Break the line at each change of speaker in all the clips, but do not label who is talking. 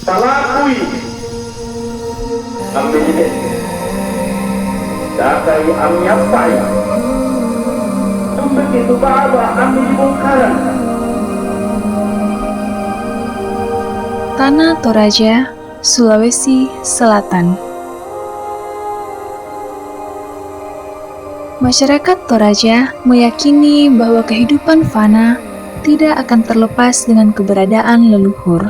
Palakui ang bigitin. Dakai ang yapai. Begitu baba ang dibongkaran.
Tanah Toraja, Sulawesi Selatan. Masyarakat Toraja meyakini bahwa kehidupan fana tidak akan terlepas dengan keberadaan leluhur.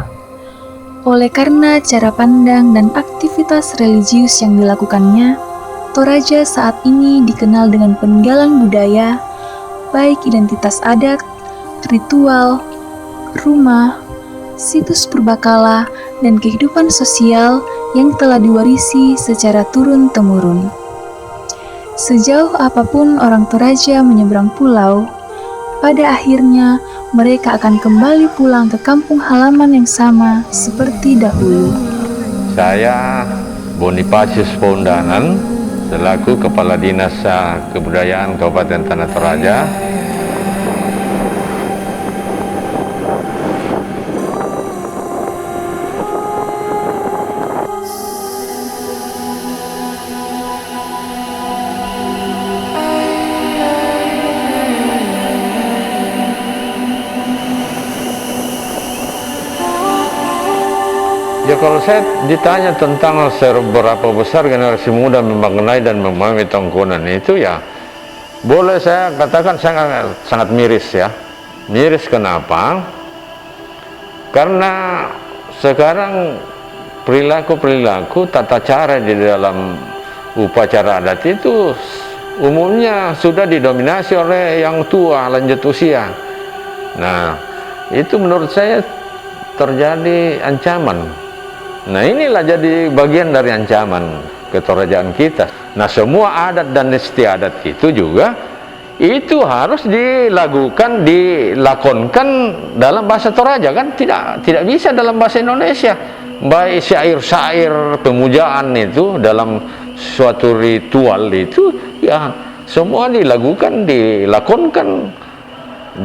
Oleh karena cara pandang dan aktivitas religius yang dilakukannya, Toraja saat ini dikenal dengan peninggalan budaya, baik identitas adat, ritual, rumah, situs purbakala, dan kehidupan sosial yang telah diwarisi secara turun-temurun. Sejauh apapun orang Toraja menyeberang pulau, pada akhirnya mereka akan kembali pulang ke kampung halaman yang sama seperti dahulu.
Saya Bonifasius Pondanan, selaku Kepala Dinas Kebudayaan Kabupaten Tanah Toraja. Ya, kalau saya ditanya tentang seberapa besar generasi muda memaknai dan memahami Tongkonan itu, ya boleh saya katakan sangat miris ya. Miris kenapa? Karena sekarang perilaku tata cara di dalam upacara adat itu umumnya sudah didominasi oleh yang tua, lanjut usia. Nah, itu menurut saya terjadi ancaman. Nah, inilah jadi bagian dari ancaman ketorajaan kita. Nah, semua adat dan istiadat itu juga itu harus dilakukan, dilakonkan dalam bahasa Toraja, kan tidak bisa dalam bahasa Indonesia. Baik syair-syair pemujaan itu dalam suatu ritual itu, ya semua dilakukan, dilakonkan,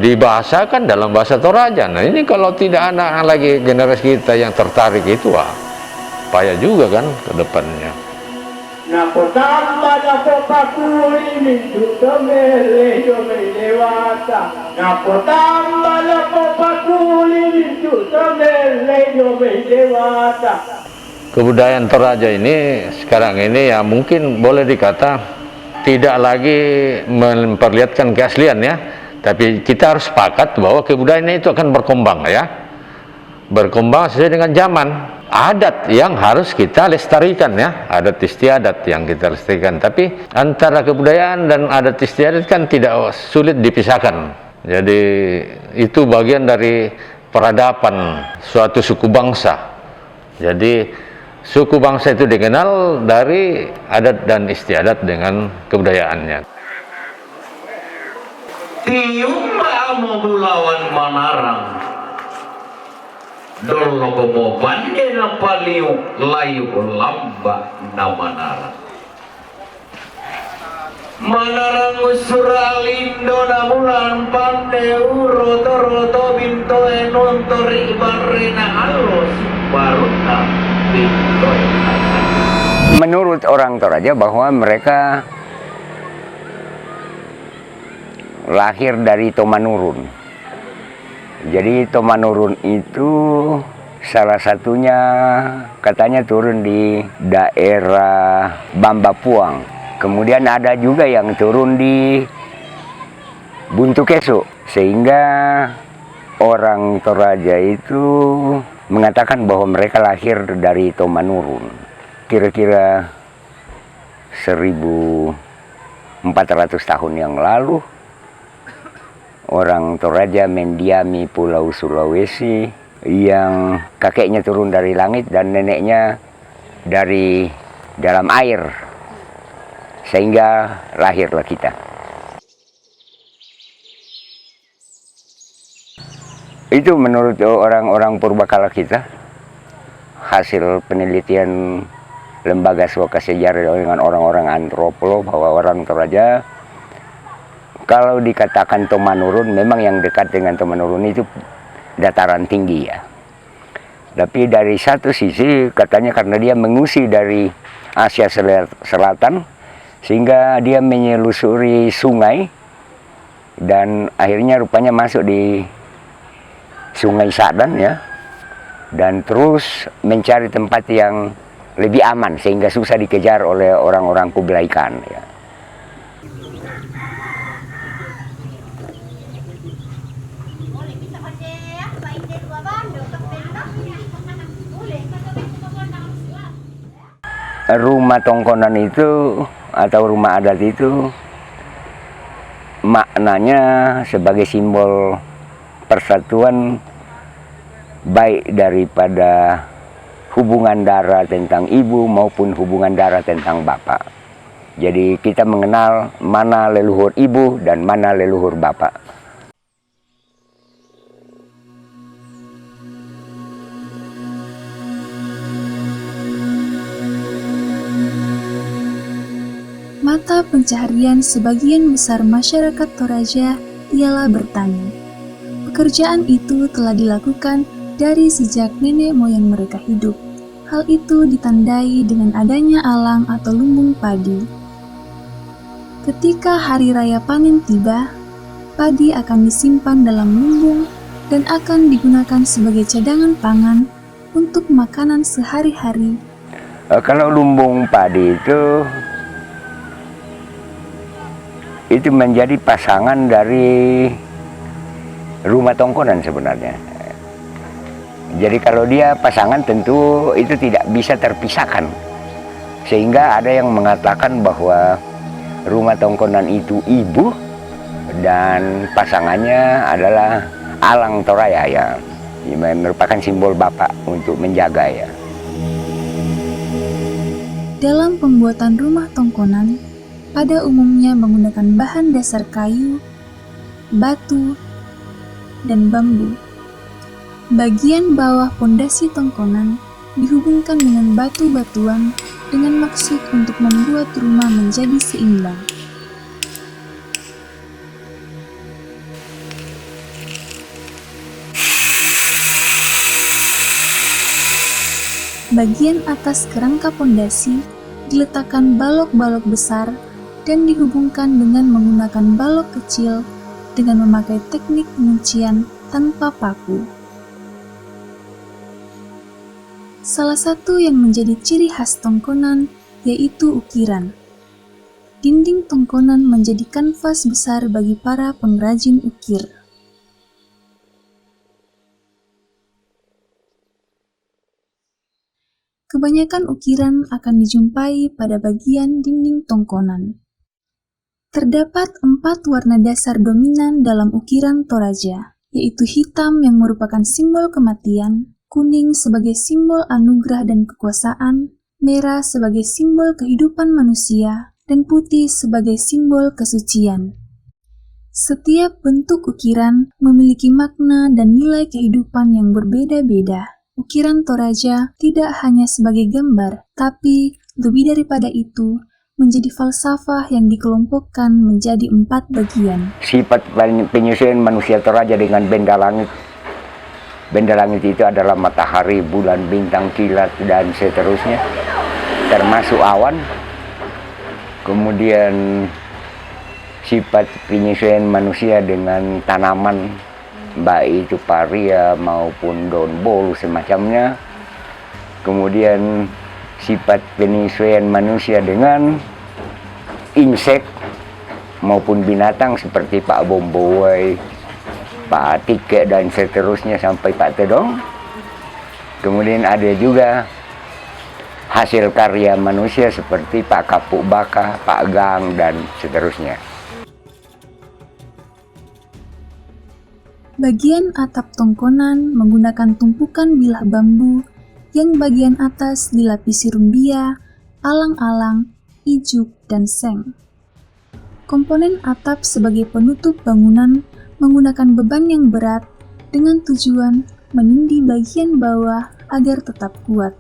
dibahasakan dalam bahasa Toraja. Nah, ini kalau tidak ada lagi generasi kita yang tertarik itu, payah juga kan ke depannya.
Napo tamba napo pakuli mintu tomele dewata. Napo tamba napo pakuli mintu tomele dewata.
Kebudayaan Toraja ini sekarang ini ya mungkin boleh dikata tidak lagi memperlihatkan keaslian ya, tapi kita harus sepakat bahwa kebudayaan itu akan berkembang ya, berkembang sesuai dengan zaman. Adat yang harus kita lestarikan ya, adat istiadat yang kita lestarikan. Tapi antara kebudayaan dan adat istiadat kan tidak sulit dipisahkan. Jadi itu bagian dari peradaban suatu suku bangsa. Jadi suku bangsa itu dikenal dari adat dan istiadat dengan kebudayaannya.
Tiung mau bulawan Manarang. Dolo gomo bande na paliu layu lamba na Manarang. Manarang usuralindo na bulan pande uro toro binto enontori barre na alos baru na binto.
Menurut orang Toraja bahwa mereka lahir dari Tomanurun. Jadi Tomanurun itu salah satunya katanya turun di daerah Bambapuang. Kemudian ada juga yang turun di Buntukeso. Sehingga orang Toraja itu mengatakan bahwa mereka lahir dari Tomanurun. Kira-kira 1400 tahun yang lalu orang Toraja mendiami Pulau Sulawesi yang kakeknya turun dari langit dan neneknya dari dalam air, sehingga lahirlah kita. Itu menurut orang-orang purbakala kita, hasil penelitian Lembaga Suaka Sejarah dengan orang-orang antropolog, bahwa orang Toraja kalau dikatakan Tomanurun, memang yang dekat dengan Tomanurun itu dataran tinggi ya. Tapi dari satu sisi katanya karena dia mengungsi dari Asia Selatan, sehingga dia menyelusuri sungai dan akhirnya rupanya masuk di Sungai Sadan ya, dan terus mencari tempat yang lebih aman sehingga susah dikejar oleh orang-orang Kublai Khan ya. Rumah Tongkonan itu atau rumah adat itu maknanya sebagai simbol persatuan, baik daripada hubungan darah tentang ibu maupun hubungan darah tentang bapak. Jadi kita mengenal mana leluhur ibu dan mana leluhur bapak.
Mata pencaharian sebagian besar masyarakat Toraja ialah bertani. Pekerjaan itu telah dilakukan dari sejak nenek moyang mereka hidup. Hal itu ditandai dengan adanya alang atau lumbung padi. Ketika hari raya panen tiba, padi akan disimpan dalam lumbung dan akan digunakan sebagai cadangan pangan untuk makanan sehari-hari.
Kalau lumbung padi itu menjadi pasangan dari rumah Tongkonan sebenarnya. Jadi kalau dia pasangan tentu itu tidak bisa terpisahkan. Sehingga ada yang mengatakan bahwa rumah Tongkonan itu ibu dan pasangannya adalah Alang Toraya ya. Merupakan simbol bapak untuk menjaga ya.
Dalam pembuatan rumah Tongkonan, pada umumnya menggunakan bahan dasar kayu, batu, dan bambu. Bagian bawah pondasi Tongkonan dihubungkan dengan batu-batuan dengan maksud untuk membuat rumah menjadi seimbang. Bagian atas kerangka pondasi diletakkan balok-balok besar dan dihubungkan dengan menggunakan balok kecil dengan memakai teknik penguncian tanpa paku. Salah satu yang menjadi ciri khas Tongkonan yaitu ukiran. Dinding Tongkonan menjadi kanvas besar bagi para pengrajin ukir. Kebanyakan ukiran akan dijumpai pada bagian dinding Tongkonan. Terdapat 4 warna dasar dominan dalam ukiran Toraja, yaitu hitam yang merupakan simbol kematian, kuning sebagai simbol anugerah dan kekuasaan, merah sebagai simbol kehidupan manusia, dan putih sebagai simbol kesucian. Setiap bentuk ukiran memiliki makna dan nilai kehidupan yang berbeda-beda. Ukiran Toraja tidak hanya sebagai gambar, tapi lebih daripada itu, menjadi falsafah yang dikelompokkan menjadi 4 bagian.
Sifat penyesuaian manusia Toraja dengan benda langit. Benda langit itu adalah matahari, bulan, bintang, kilat, dan seterusnya. Termasuk awan. Kemudian sifat penyesuaian manusia dengan tanaman, baik itu paria maupun daun bolu semacamnya. Kemudian sifat penyesuaian manusia dengan insek maupun binatang seperti Pak Bomboy, Pak Tike dan seterusnya sampai Pak Tedong. Kemudian ada juga hasil karya manusia seperti Pak Kapuk Baka, Pak Gang dan seterusnya.
Bagian atap Tongkonan menggunakan tumpukan bilah bambu yang bagian atas dilapisi rumbia, alang-alang, ijuk, dan seng. Komponen atap sebagai penutup bangunan menggunakan beban yang berat dengan tujuan menindih bagian bawah agar tetap kuat.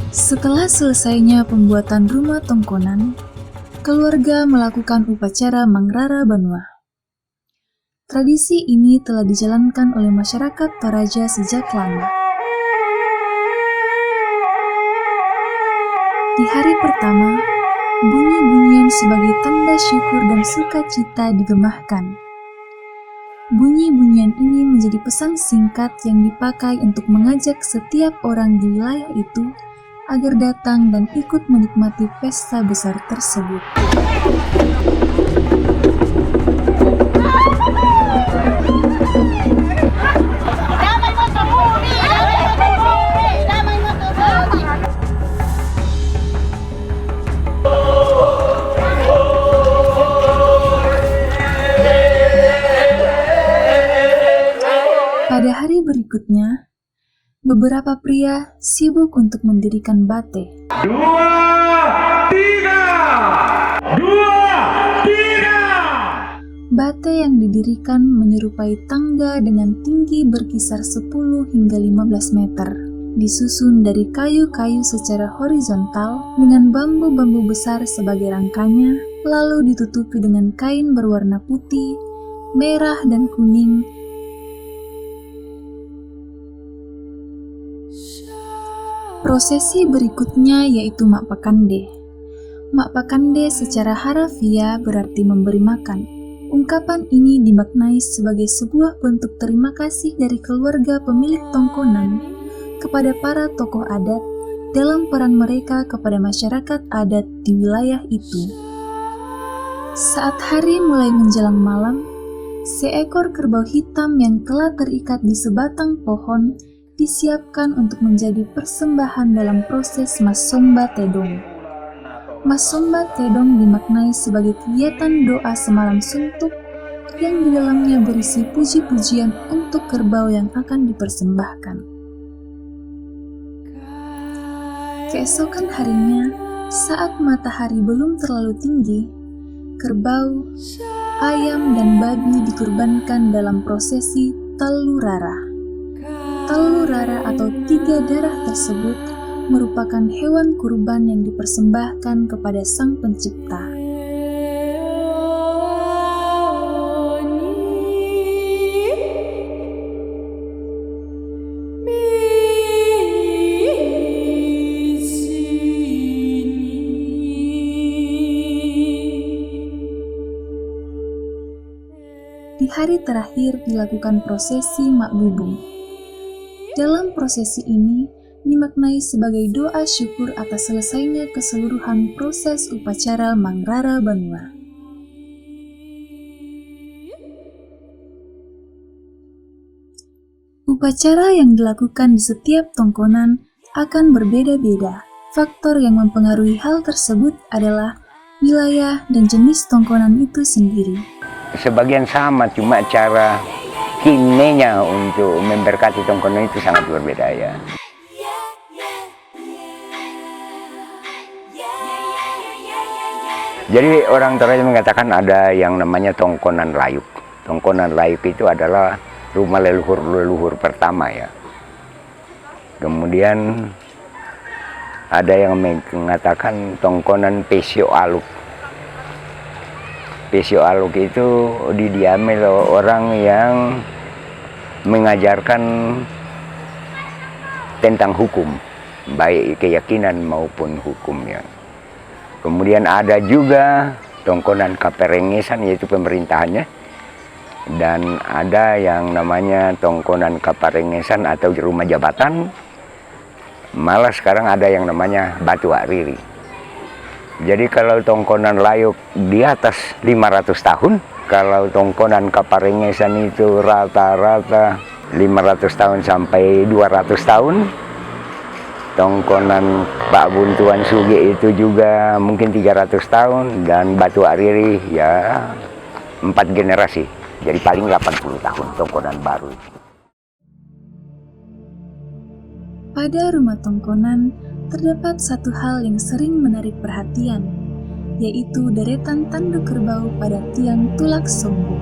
Setelah selesainya pembuatan rumah Tongkonan, keluarga melakukan upacara Mangrara Banua. Tradisi ini telah dijalankan oleh masyarakat Toraja sejak lama. Di hari pertama, bunyi-bunyian sebagai tanda syukur dan sukacita digemahkan. Bunyi-bunyian ini menjadi pesan singkat yang dipakai untuk mengajak setiap orang di wilayah itu agar datang dan ikut menikmati pesta besar tersebut. Pada hari berikutnya, beberapa pria sibuk untuk mendirikan bate.
2, 3.
Bate yang didirikan menyerupai tangga dengan tinggi berkisar 10 hingga 15 meter. Disusun dari kayu-kayu secara horizontal dengan bambu-bambu besar sebagai rangkanya, lalu ditutupi dengan kain berwarna putih, merah, dan kuning. Prosesi berikutnya yaitu Mak Pakande. Mak Pakande secara harafiah berarti memberi makan. Ungkapan ini dimaknai sebagai sebuah bentuk terima kasih dari keluarga pemilik tongkonan kepada para tokoh adat dalam peran mereka kepada masyarakat adat di wilayah itu. Saat hari mulai menjelang malam, seekor kerbau hitam yang telah terikat di sebatang pohon disiapkan untuk menjadi persembahan dalam proses Masomba Tedong. Masomba Tedong dimaknai sebagai kegiatan doa semalam suntuk yang di dalamnya berisi puji-pujian untuk kerbau yang akan dipersembahkan. Keesokan harinya, saat matahari belum terlalu tinggi, kerbau, ayam, dan babi dikurbankan dalam prosesi Talurara. Talurara atau 3 darah tersebut merupakan hewan kurban yang dipersembahkan kepada Sang Pencipta. Di hari terakhir dilakukan prosesi Mak Bubung. Dalam prosesi ini dimaknai sebagai doa syukur atas selesainya keseluruhan proses upacara Mangrara Banua. Upacara yang dilakukan di setiap tongkonan akan berbeda-beda. Faktor yang mempengaruhi hal tersebut adalah wilayah dan jenis tongkonan itu sendiri.
Sebagian sama, cuma cara kinenya untuk memberkati tongkonan itu sangat berbeda ya. Jadi orang Toraja mengatakan ada yang namanya tongkonan layuk. Tongkonan layuk itu adalah rumah leluhur pertama ya. Kemudian ada yang mengatakan tongkonan Pesio Aluk. Pesio Aluk itu didiami oleh orang yang mengajarkan tentang hukum, baik keyakinan maupun hukumnya. Kemudian ada juga tongkonan Kaperengesan, yaitu pemerintahannya. Dan ada yang namanya tongkonan Kaperengesan atau rumah jabatan. Malah sekarang ada yang namanya Batu Ariri. Jadi kalau tongkonan layuk di atas 500 tahun, kalau tongkonan Kaperengesan itu rata-rata 500 tahun sampai 200 tahun. Tongkonan Pak Buntuan Sugi itu juga mungkin 300 tahun, dan Batu Ariri ya 4 generasi. Jadi paling 80 tahun tongkonan baru.
Pada rumah tongkonan terdapat satu hal yang sering menarik perhatian, yaitu deretan tanduk kerbau pada tiang tulak sombo.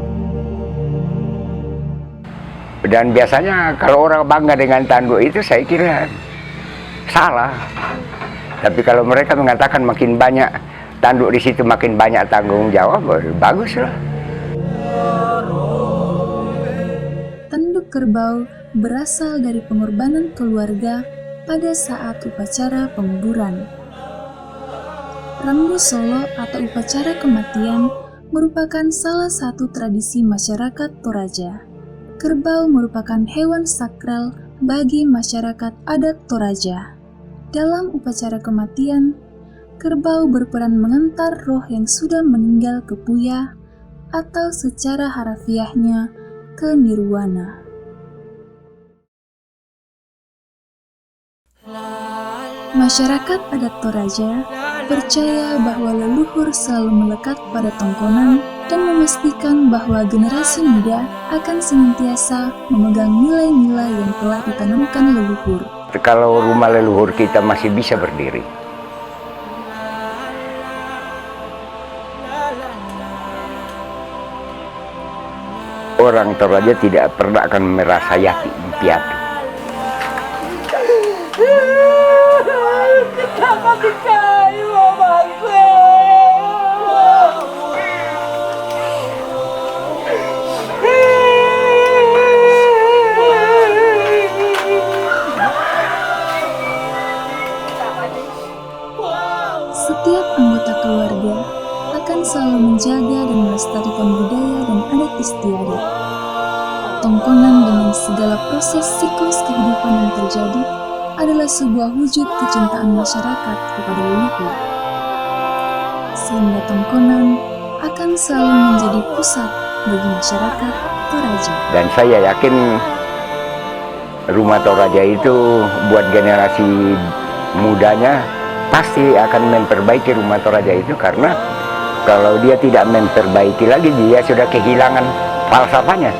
Dan biasanya kalau orang bangga dengan tanduk itu, saya kira salah. Tapi kalau mereka mengatakan makin banyak tanduk di situ makin banyak tanggung jawab, bagus lah.
Tanduk kerbau berasal dari pengorbanan keluarga pada saat upacara penguburan. Rambu Solo atau upacara kematian merupakan salah satu tradisi masyarakat Toraja. Kerbau merupakan hewan sakral bagi masyarakat adat Toraja. Dalam upacara kematian, kerbau berperan mengantar roh yang sudah meninggal ke puya atau secara harafiahnya ke nirwana. Masyarakat adat Toraja percaya bahwa leluhur selalu melekat pada tongkonan dan memastikan bahwa generasi muda akan senantiasa memegang nilai-nilai yang telah ditanamkan leluhur.
Kalau rumah leluhur kita masih bisa berdiri, orang Toraja tidak pernah akan merasa yakin piatu.
Setiap anggota keluarga akan selalu menjaga dan melestarikan budaya dan adat istiadat. Tongkonan dengan segala proses siklus kehidupan yang terjadi adalah sebuah wujud kecintaan masyarakat kepada leluhur. Sehingga tongkonan akan selalu menjadi pusat bagi masyarakat Toraja.
Dan saya yakin rumah Toraja itu buat generasi mudanya pasti akan memperbaiki rumah Toraja itu, karena kalau dia tidak memperbaiki lagi, dia sudah kehilangan falsafahnya.